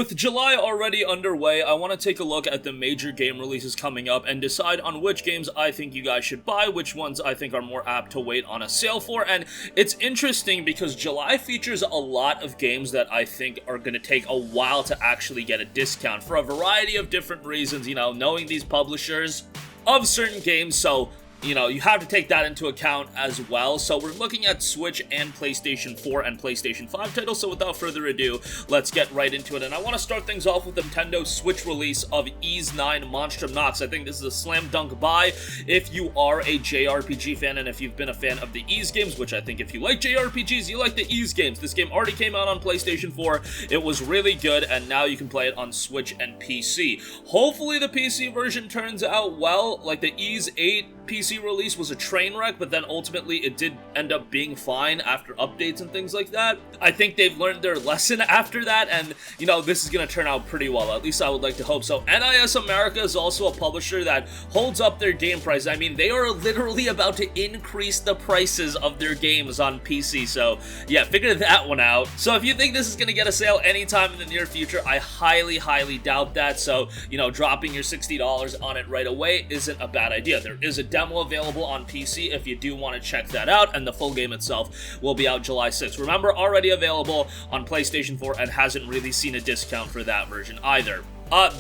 With July already underway, I want to take a look at the major game releases coming up and decide on which games I think you guys should buy, which ones I think are more apt to wait on a sale for. And it's interesting because July features a lot of games that I think are going to take a while to actually get a discount for a variety of different reasons, you know, knowing these publishers of certain games, so you know, you have to take that into account as well. So we're looking at Switch and PlayStation 4 and PlayStation 5 titles, so without further ado, let's get right into it. And I want to start things off with the Nintendo Switch release of Ys 9 Monstrum Nox. I think this is a slam dunk buy if you are a JRPG fan, and if you've been a fan of the Ys games, which I think if you like JRPGs, you like the Ys games. This game already came out on PlayStation 4, it was really good, and now you can play it on Switch and PC. Hopefully the PC version turns out well. Like the Ys 8 PC release was a train wreck, but then ultimately it did end up being fine after updates and things like that. I think they've learned their lesson after that, and you know, this is going to turn out pretty well. At least I would like to hope so. NIS America is also a publisher that holds up their game price. I mean, they are literally about to increase the prices of their games on PC, so yeah, figure that one out. So if you think this is going to get a sale anytime in the near future, I highly doubt that. So, you know, dropping your $60 on it right away isn't a bad idea. There is a demo available on PC if you do want to check that out, and the full game itself will be out July 6th. Remember, already available on PlayStation 4 and hasn't really seen a discount for that version either.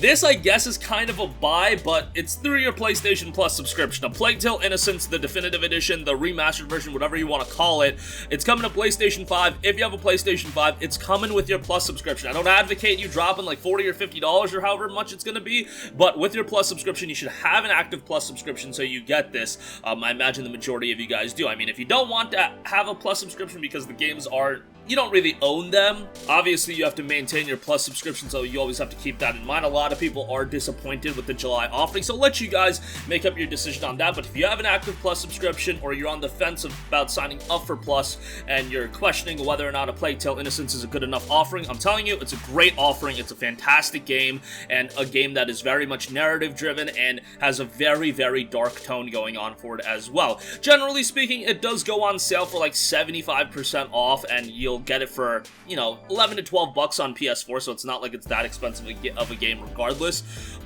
This, I guess, is kind of a buy, but it's through your PlayStation Plus subscription. A Plateau Innocence, the definitive edition, the remastered version, whatever you want to call it. It's coming to PlayStation 5. If you have a PlayStation 5, it's coming with your Plus subscription. I don't advocate you dropping like $40 or $50 or however much it's going to be, but with your Plus subscription, you should have an active Plus subscription so you get this. I imagine the majority of you guys do. I mean, if you don't want to have a Plus subscription because the games are, you don't really own them, obviously you have to maintain your Plus subscription, so you always have to keep that in mind. A lot of people are disappointed with the July offering, so I'll let you guys make up your decision on that. But if you have an active Plus subscription, or you're on the fence about signing up for Plus and you're questioning whether or not a Plague Tale Innocence is a good enough offering, I'm telling you, it's a great offering. It's a fantastic game, and a game that is very much narrative driven and has a very dark tone going on for it as well. Generally speaking, it does go on sale for like 75% off, and you'll get it for, you know, 11 to 12 bucks on PS4, so it's not like it's that expensive of a game regardless.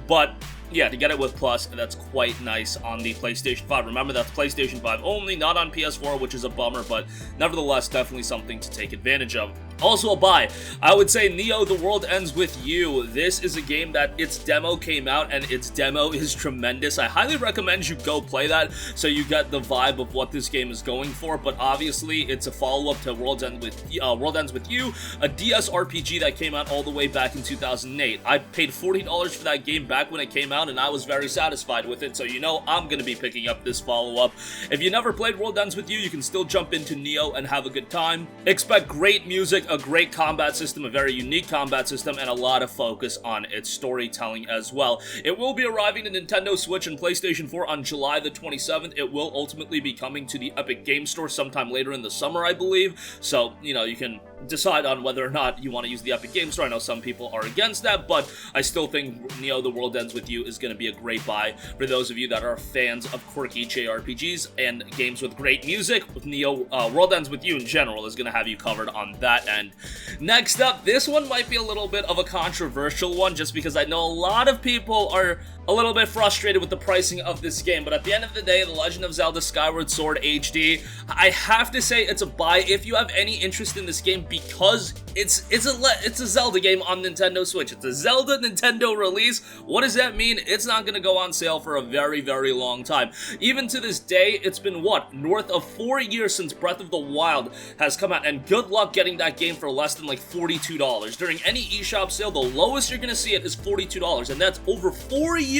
But yeah, to get it with Plus, that's quite nice on the PlayStation 5. Remember, that's PlayStation 5 only, not on PS4, which is a bummer, but nevertheless, definitely something to take advantage of. Also a buy, I would say Neo The World Ends With You. This is a game that its demo came out, and its demo is tremendous. I highly recommend you go play that so you get the vibe of what this game is going for, but obviously it's a follow-up to World Ends With You, a DS RPG that came out all the way back in 2008. I paid $40 for that game back when it came out, and I was very satisfied with it, so you know I'm going to be picking up this follow-up. If you never played World Ends With You, you can still jump into Neo and have a good time. Expect great music, a great combat system, a very unique combat system, and a lot of focus on its storytelling as well. It will be arriving to Nintendo Switch and PlayStation 4 on July the 27th. It will ultimately be coming to the Epic Game Store sometime later in the summer, I believe. So, you know, you can decide on whether or not you want to use the Epic Game Store. I know some people are against that, but I still think Neo The World Ends With You is going to be a great buy for those of you that are fans of quirky JRPGs and games with great music. With Neo World Ends With You in general is going to have you covered on that end. Next up, this one might be a little bit of a controversial one, just because I know a lot of people are a little bit frustrated with the pricing of this game, but at the end of the day, The Legend of Zelda Skyward Sword HD, I have to say it's a buy if you have any interest in this game, because it's a Zelda game on Nintendo Switch. It's a Zelda Nintendo release. What does that mean? It's not going to go on sale for a very long time. Even to this day, it's been, what, north of 4 years since Breath of the Wild has come out, and good luck getting that game for less than like $42. During any eShop sale, the lowest you're going to see it is $42, and that's over 4 years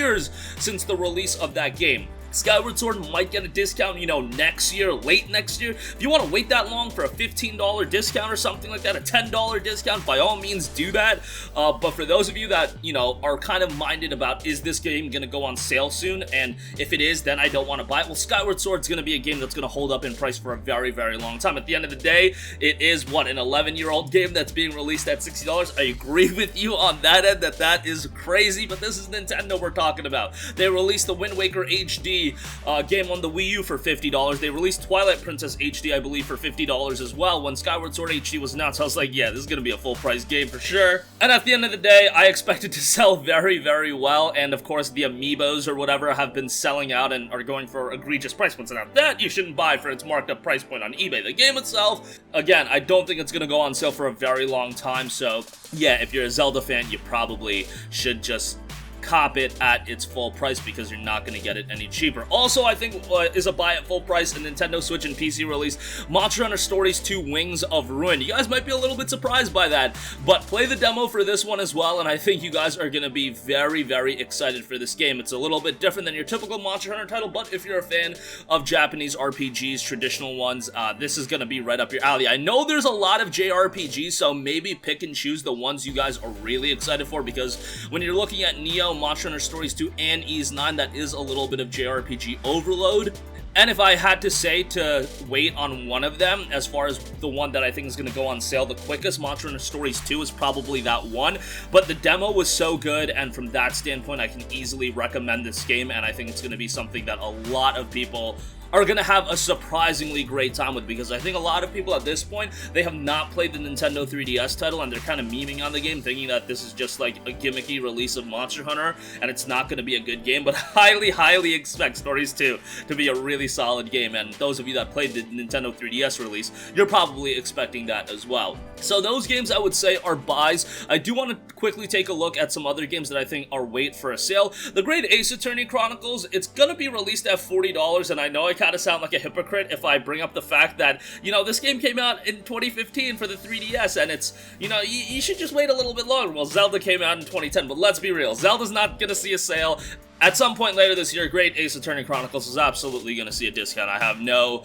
since the release of that game. Skyward Sword might get a discount, you know, next year, late next year. If you want to wait that long for a $15 discount or something like that, a $10 discount, by all means do that. But for those of you that, you know, are kind of minded about, is this game going to go on sale soon? And if it is, then I don't want to buy it. Well, Skyward Sword is going to be a game that's going to hold up in price for a very long time. At the end of the day, it is, what, an 11-year-old game that's being released at $60? I agree with you on that end that is crazy, but this is Nintendo we're talking about. They released the Wind Waker HD HD game on the Wii U for $50. They released Twilight Princess HD, I believe, for $50 as well. When Skyward Sword HD was announced, I was like, yeah, this is gonna be a full-price game for sure. And at the end of the day, I expect it to sell very, very well, and of course, the amiibos or whatever have been selling out and are going for egregious price points. And now that you shouldn't buy for its marked up price point on eBay. The game itself, again, I don't think it's gonna go on sale for a very long time, so yeah, if you're a Zelda fan, you probably should just cop it at its full price because you're not going to get it any cheaper. Also, I think is a buy at full price, a Nintendo Switch and PC release, Monster Hunter Stories 2 Wings of Ruin. You guys might be a little bit surprised by that, but play the demo for this one as well, and I think you guys are going to be very, very excited for this game. It's a little bit different than your typical Monster Hunter title, but if you're a fan of Japanese RPGs, traditional ones, this is going to be right up your alley. I know there's a lot of JRPGs, so maybe pick and choose the ones you guys are really excited for, because when you're looking at Neo, Monster Hunter Stories 2, and Ys 9, that is a little bit of JRPG overload. And if I had to say to wait on one of them, as far as the one that I think is going to go on sale the quickest, Monster Hunter Stories 2 is probably that one. But the demo was so good, and from that standpoint, I can easily recommend this game, and I think it's going to be something that a lot of people are going to have a surprisingly great time with, because I think a lot of people at this point, they have not played the Nintendo 3DS title, and they're kind of memeing on the game, thinking that this is just like a gimmicky release of Monster Hunter, and it's not going to be a good game, but highly, highly expect Stories 2 to be a really solid game, and those of you that played the Nintendo 3DS release, you're probably expecting that as well. So those games, I would say, are buys. I do want to quickly take a look at some other games that I think are wait for a sale. The Great Ace Attorney Chronicles, it's going to be released at $40, and I know I kind of sound like a hypocrite if I bring up the fact that, you know, this game came out in 2015 for the 3DS, and it's, you know, you should just wait a little bit longer. Well, Zelda came out in 2010, but let's be real, Zelda's not gonna see a sale. At some point later this year, Great Ace Attorney Chronicles is absolutely gonna see a discount. I have no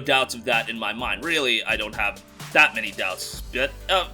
doubts of that in my mind. Really, I don't have that many doubts. But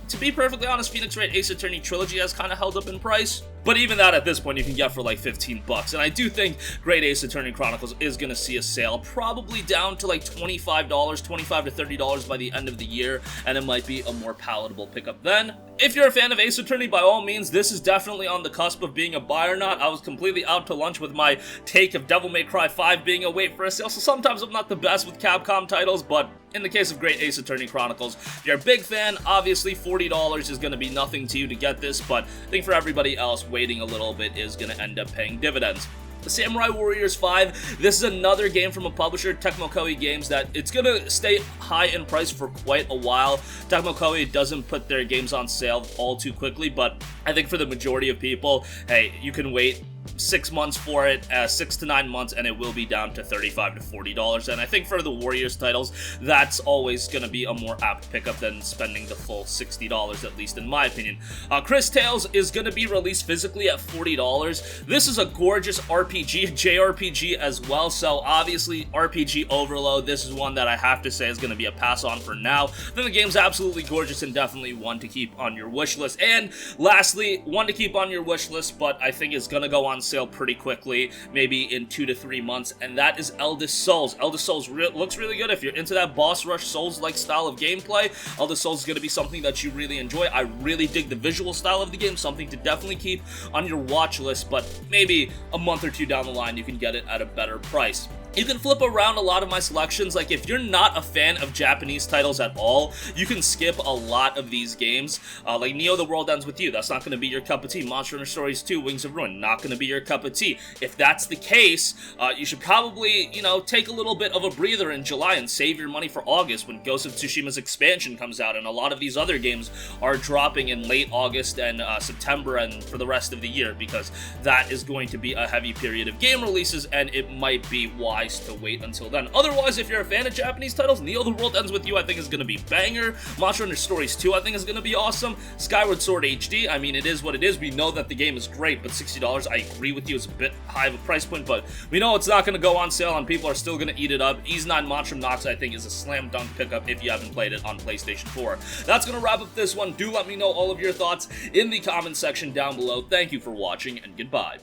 to be perfectly honest, Phoenix Wright Ace Attorney Trilogy has kind of held up in price. But even that at this point you can get for like 15 bucks. And I do think Great Ace Attorney Chronicles is going to see a sale, probably down to like $25, $25 to $30 by the end of the year, and it might be a more palatable pickup then. If you're a fan of Ace Attorney, by all means, this is definitely on the cusp of being a buy or not. I was completely out to lunch with my take of Devil May Cry 5 being a wait for a sale, so sometimes I'm not the best with Capcom titles, but in the case of Great Ace Attorney Chronicles, if you're a big fan, obviously $40 is going to be nothing to you to get this, but I think for everybody else, waiting a little bit is going to end up paying dividends. Samurai Warriors 5, this is another game from a publisher, Tecmo Koei Games, that it's going to stay high in price for quite a while. Tecmo Koei doesn't put their games on sale all too quickly, but I think for the majority of people, hey, you can wait 6 months for it, 6 to 9 months, and it will be down to $35 to $40. And I think for the Warriors titles, that's always going to be a more apt pickup than spending the full $60, at least in my opinion. Cris Tales is going to be released physically at $40. This is a gorgeous RPG, JRPG as well, so obviously RPG overload. This is one that I have to say is going to be a pass on for now. Then the game's absolutely gorgeous and definitely one to keep on your wish list. And lastly, one to keep on your wish list, but I think is going to go on sale pretty quickly, maybe in 2 to 3 months, and that is Eldest Souls. Eldest Souls looks really good. If you're into that boss rush Souls-like style of gameplay, Eldest Souls is going to be something that you really enjoy. I really dig the visual style of the game, something to definitely keep on your watch list, but maybe a month or two down the line you can get it at a better price. You can flip around a lot of my selections. Like, if you're not a fan of Japanese titles at all, you can skip a lot of these games. Like Neo The World Ends With You, that's not going to be your cup of tea. Monster Hunter Stories 2 Wings of Ruin, not going to be your cup of tea. If that's the case, you should probably, you know, take a little bit of a breather in July and save your money for August when Ghost of Tsushima's expansion comes out, and a lot of these other games are dropping in late August and September and for the rest of the year, because that is going to be a heavy period of game releases, and it might be wise to wait until then. Otherwise, if you're a fan of Japanese titles, Neo The World Ends With You I think is going to be banger. Monster Hunter Stories 2 I think is going to be awesome. Skyward Sword HD, I mean, it is what it is. We know that the game is great, but $60, I agree with you, it's a bit high of a price point, but we know it's not going to go on sale and people are still going to eat it up. Ys 9 Monstrum Nox I think is a slam dunk pickup if you haven't played it on PlayStation 4. That's going to wrap up this one. Do let me know all of your thoughts in the comment section down below. Thank you for watching, and goodbye.